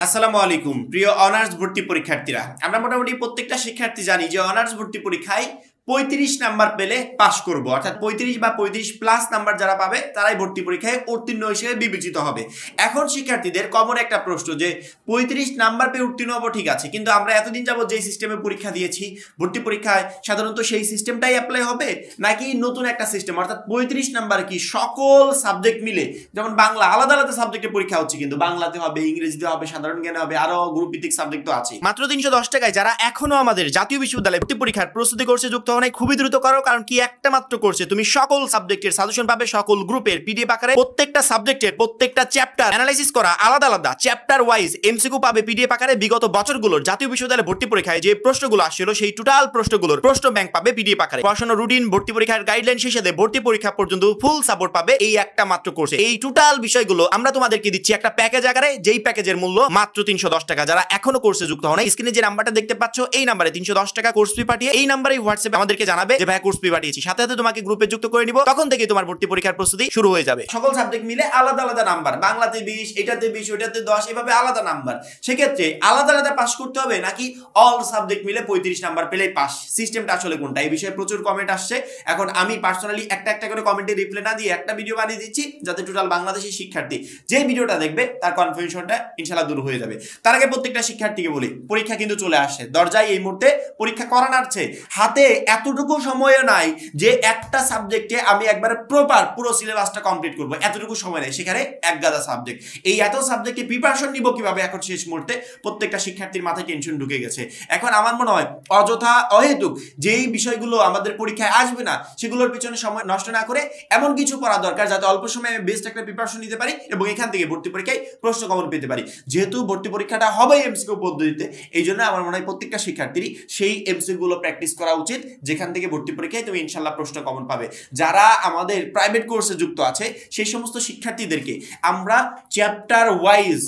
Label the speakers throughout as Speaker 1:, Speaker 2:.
Speaker 1: আসসালামু আলাইকুম প্রিয় অনার্স ভর্তি পরীক্ষার্থীরা, আমরা মোটামুটি প্রত্যেকটা শিক্ষার্থী জানি যে অনার্স ভর্তি পরীক্ষায় 35 নাম্বার পেলে পাস করব, অর্থাৎ 35 বা 35 প্লাস নাম্বার যারা পাবে তারাই ভর্তি পরীক্ষায় উত্তীর্ণ হিসেবে বিবেচিত হবে। এখন শিক্ষার্থীদের কমন একটা প্রশ্ন যে 35 নাম্বার পেয়ে উত্তীর্ণ হবো, ঠিক আছে, কিন্তু আমরা এতদিন যাবত যে সিস্টেমে পরীক্ষা দিয়েছি ভর্তি পরীক্ষায় সাধারণত সেই সিস্টেমটাই অ্যাপ্লাই হবে নাকি নতুন একটা সিস্টেম, অর্থাৎ 35 নাম্বার কি সকল সাবজেক্ট মিলে, যেমন বাংলা আলাদা আলাদা সাবজেক্টে পরীক্ষা হচ্ছে, কিন্তু বাংলাতে হবে, ইংরেজিতে হবে, সাধারণ জ্ঞানে হবে, আরো গ্রুপ ভিত্তিক সাবজেক্ট তো আছে। মাত্র 310 টাকায় যারা এখনো আমাদের জাতীয় বিশ্ববিদ্যালয়ে ভর্তি পরীক্ষার প্রস্তুতি কোর্সে যুক্ত হন, খুবই দ্রুত করো, কারণ কি একটা মাত্র কোর্সে তুমি সকল সাবজেক্টের সাজেশন পাবে, সকল গ্রুপের পিডিএফ আকারে, প্রত্যেকটা সাবজেক্টের প্রত্যেকটা চ্যাপ্টার অ্যানালাইসিস করা আলাদা আলাদা চ্যাপ্টার ওয়াইজ এমসিকিউ পাবে পিডিএফ আকারে। বিগত বছরগুলোর জাতীয় বিশ্ববিদ্যালয়ে ভর্তি পরীক্ষায় যে প্রশ্নগুলো আসছিল সেই টোটাল প্রশ্নগুলোর প্রশ্ন ব্যাংক পাবে পিডিএফ আকারে। পড়াশোনা রুটিন, ভর্তি পরীক্ষার গাইডলাইন শেষে ভর্তি পরীক্ষা পর্যন্ত ফুল সাপোর্ট পাবে এই একটা মাত্র কোর্সে। এই টোটাল বিষয়গুলো আমরা তোমাদেরকে দিচ্ছি একটা প্যাকেজ আকারে, যেই প্যাকেজের মূল্য মাত্র 310 টাকা। যারা এখনো কোর্সে যুক্ত হন, স্ক্রিনে যে নাম্বারটা দেখতে পাচ্ছ এই নাম্বারে 310 টাকা কোর্স ফি পাঠিয়ে এই নাম্বারে হোয়াটসঅ্যাপে আমাদেরকে জানাবে যে ভাই কোর্স ফি পাঠিয়েছি, সাথে সাথে তোমাকে গ্রুপে যুক্ত করে নিব, তখন থেকে তোমার ভর্তি পরীক্ষার প্রস্তুতি শুরু হয়ে যাবে। সকল সাবজেক্ট মিলে আলাদা আলাদা নাম্বার, বাংলাতে 20, এটাতে 20, ওটাতে 10, এভাবে আলাদা নাম্বার। সেক্ষেত্রে আলাদা আলাদা পাস করতে হবে নাকি অল সাবজেক্ট মিলে 35 নাম্বার পেলেই পাস, সিস্টেমটা আসলে কোনটা? এই বিষয়ে প্রচুর কমেন্ট আসছে। এখন আমি পার্সোনালি একটা একটা করে কমেন্টে রিপ্লাই না দিয়ে একটা ভিডিও বানিয়ে দিচ্ছি, যাতে টোটাল বাংলাদেশের শিক্ষার্থী যে ভিডিওটা দেখবে তার কনফিউশনটা ইনশাআল্লাহ দূর হয়ে যাবে। তার আগে প্রত্যেকটা শিক্ষার্থীকে বলি, পরীক্ষা কিন্তু চলে আসছে দরজায়, এই মুহূর্তে পরীক্ষা করানোর চেয়ে হাতে এতটুকু সময়ও নাই যে একটা সাবজেক্টে আমি একবারে প্রপার পুরো সিলেবাসটা কমপ্লিট করব, এতটুকু সময় নেই। সেখানে এক গাদা সাবজেক্ট, এই এত সাবজেক্টে প্রিপারেশন নিব কিভাবে, এখন শেষ মুহূর্তে প্রত্যেকটা শিক্ষার্থীর মাথায় টেনশন ঢুকে গেছে। এখন আমার মনে হয় অযথা অহেতুক যেই বিষয়গুলো আমাদের পরীক্ষায় আসবে না সেগুলোর পিছনে সময় নষ্ট না করে এমন কিছু পড়া দরকার যাতে অল্প সময়ে আমি বেস্ট একটা প্রিপারেশন নিতে পারি এবং এখান থেকে ভর্তি পরীক্ষায় প্রশ্ন কমন পেতে পারি। যেহেতু ভর্তি পরীক্ষাটা হবে এমসিকিউ পদ্ধতিতে, এই জন্য আমার মনে হয় প্রত্যেকটা শিক্ষার্থীরই সেই এমসিকিউ গুলো প্র্যাকটিস করা উচিত, যেখান থেকে ভর্তি পরীক্ষায় তুমি ইনশাল্লাহ প্রশ্ন কমন পাবে। যারা আমাদের প্রাইভেট কোর্সে যুক্ত আছে সেই সমস্ত শিক্ষার্থীদেরকে আমরা চ্যাপ্টার ওয়াইজ,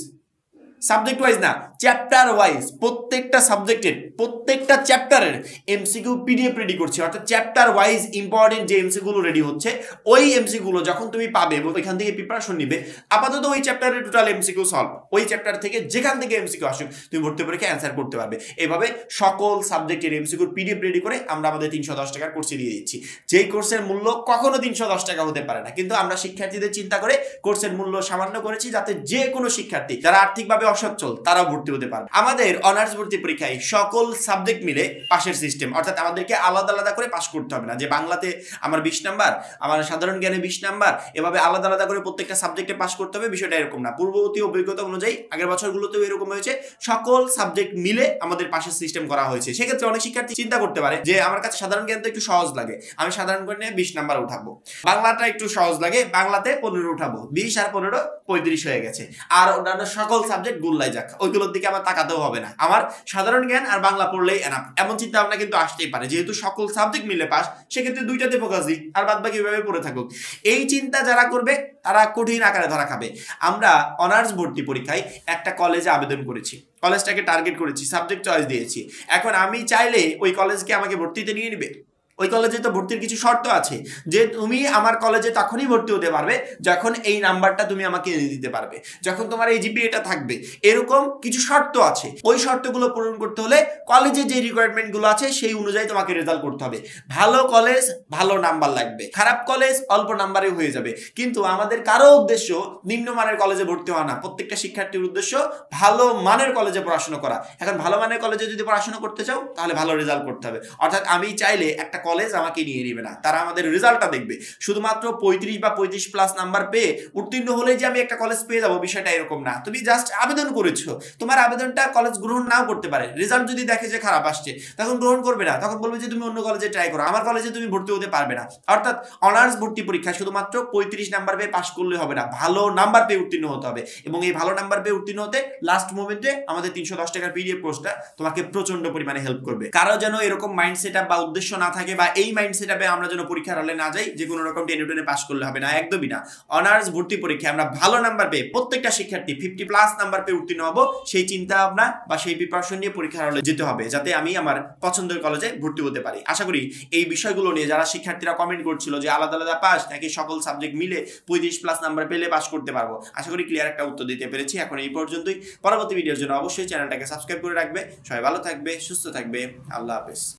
Speaker 1: সাবজেক্ট ওয়াইজ না, চ্যাপ্টার ওয়াইজ প্রত্যেকটা সাবজেক্টের প্রত্যেকটা চ্যাপ্টারের এমসিকিউ পিডিএফ রেডি করছি, অর্থাৎ চ্যাপ্টার ওয়াইজ ইম্পর্টেন্ট যে এমসিকিউগুলো রেডি হচ্ছে ওই এমসিকিউগুলো যখন তুমি পাবে এবং ওইখান থেকে প্রিপারেশন নিবে, আপাতত ওই চ্যাপ্টারের টোটাল এমসিকিউ সলভ, ওই চ্যাপ্টার থেকে যেখান থেকে এমসিকিউ আসুক তুমি ভর্তি পরীক্ষায় অ্যান্সার করতে পারবে। এভাবে সকল সাবজেক্টের এমসিকিউর পিডিএফ রেডি করে আমরা আমাদের 310 টাকার কোর্সে দিয়ে দিচ্ছি। যেই কোর্সের মূল্য কখনো 310 টাকা হতে পারে না, কিন্তু আমরা শিক্ষার্থীদের চিন্তা করে কোর্সের মূল্য সামান্য করেছি, যাতে যে কোনো শিক্ষার্থী যারা আর্থিকভাবে অসচ্ছল তারাও ভর্তি হতে পারবে। আমাদের অনার্স ভর্তি পরীক্ষায় সকল সাবজেক্ট মিলে পাশের সিস্টেম, অর্থাৎ আমাদেরকে আলাদা আলাদা করে পাস করতে হবে না যে বাংলাতে আমার 20 নাম্বার, আমার সাধারণ জ্ঞানে 20 নাম্বার, এভাবে আলাদা আলাদা করে প্রত্যেকটা সাবজেক্টে পাস করতে হবে, বিষয়টা এরকম না। পূর্ববর্তী অভিজ্ঞতা অনুযায়ী আগের বছরগুলোতেও এরকম হয়েছে, সকল সাবজেক্ট মিলে আমাদের পাশের সিস্টেম করা হয়েছে। সেক্ষেত্রে অনেক শিক্ষার্থী চিন্তা করতে পারে যে আমার কাছে সাধারণ জ্ঞান তো একটু সহজ লাগে, আমি সাধারণ জ্ঞানে 20 নাম্বার উঠাবো, বাংলাটা একটু সহজ লাগে, বাংলাতে 15 উঠাবো, 20 আর 15 35 হয়ে গেছে, আর অন্যান্য সকল সাবজেক্ট গুল্লাই যাক, ওইগুলোর দিকে আমার তাকাতেও হবে না, আমার সাধারণ জ্ঞান আর বাংলা পড়লেই এনাফ, এমন চিন্তা ভাবনা কিন্তু আসতেই পারে। যেহেতু সকল সাবজেক্ট মিলে পাস, সেক্ষেত্রে দুইটাতে ফোকাস দিই আর বাদ বাকি ভাবে পড়ে থাকুক। এই চিন্তা যারা করবে তারা কঠিন আকারে ধরা খাবে। আমরা অনার্স ভর্তি পরীক্ষায় একটা কলেজে আবেদন করেছি, কলেজটাকে টার্গেট করেছি, সাবজেক্ট চয়েস দিয়েছি। এখন আমি চাইলে ওই কলেজকে আমাকে ভর্তিতে নিয়ে নিবে, ওই কলেজে তো ভর্তির কিছু শর্ত আছে যে তুমি আমার কলেজে তখনই ভর্তি হতে পারবে যখন এই নাম্বারটা তুমি আমাকে এনে দিতে পারবে, যখন তোমার এই জিপিএটা থাকবে, এরকম কিছু শর্ত আছে। ওই শর্তগুলো পূরণ করতে হলে কলেজে যে রিকোয়ারমেন্টগুলো আছে সেই অনুযায়ী তোমাকে রেজাল্ট করতে হবে। ভালো কলেজ ভালো নাম্বার লাগবে, খারাপ কলেজ অল্প নাম্বারে হয়ে যাবে, কিন্তু আমাদের কারো উদ্দেশ্য নিম্নমানের কলেজে ভর্তি হওয়া না, প্রত্যেকটা শিক্ষার্থীর উদ্দেশ্য ভালো মানের কলেজে পড়াশোনা করা। এখন ভালো মানের কলেজে যদি পড়াশোনা করতে চাও তাহলে ভালো রেজাল্ট করতে হবে, অর্থাৎ আমি চাইলে একটা কলেজ আমাকে নিয়ে নিবে না, তারা আমাদের রেজাল্টটা দেখবে। শুধুমাত্র 35 বা 35 প্লাস নাম্বার পেয়ে উত্তীর্ণ হলে যে আমি একটা কলেজ পেয়ে যাবো, বিষয়টা এরকম না। তুমি জাস্ট আবেদন করেছো, তোমার আবেদনটা কলেজ গ্রহণ নাও করতে পারে, রেজাল্ট যদি দেখে যে খারাপ আসছে তখন গ্রহণ করবে না, তখন বলবে যে তুমি অন্য কলেজে ট্রাই করো, আমার কলেজে তুমি ভর্তি হতে পারবে না। অর্থাৎ অনার্স ভর্তি পরীক্ষা শুধুমাত্র 35 নাম্বার পেয়ে পাস করলে হবে না, ভালো নাম্বার পেয়ে উত্তীর্ণ হতে হবে, এবং এই ভালো নাম্বার পেয়ে উত্তীর্ণ হতে লাস্ট মোমেন্টে আমাদের 310 টাকার পিডিএফ কোর্সটা তোমাকে প্রচন্ড পরিমাণে হেল্প করবে। কারো যেন এরকম মাইন্ডসেট আপ বা উদ্দেশ্য না থাকে বা এই মাইন্ডসেট আপে আমরা যেন পরীক্ষার হলে না যাই যে কোনো রকম টেনে টেনে পাস করলে হবে না, একদমই না। অনার্স ভর্তি পরীক্ষায় আমরা ভালো নাম্বার পেয়ে প্রত্যেকটা শিক্ষার্থী 50+ নাম্বার পেয়ে উত্তীর্ণ হবো, সেই চিন্তা ভাবনা বা সেই প্রিপারেশন নিয়ে পরীক্ষার হলে যেতে হবে, যাতে আমি আমার পছন্দের কলেজে ভর্তি হতে পারি। আশা করি এই বিষয়গুলো নিয়ে যারা শিক্ষার্থীরা কমেন্ট করছিল যে আলাদা আলাদা পাস নাকি সকল সাবজেক্ট মিলে 35+ নাম্বার পেলে পাস করতে পারবো, আশা করি ক্লিয়ার একটা উত্তর দিতে পেরেছি। এখন এই পর্যন্তই। পরবর্তী ভিডিওর জন্য অবশ্যই চ্যানেলটাকে সাবস্ক্রাইব করে রাখবে। সবাই ভালো থাকবে, সুস্থ থাকবে। আল্লাহ হাফেজ।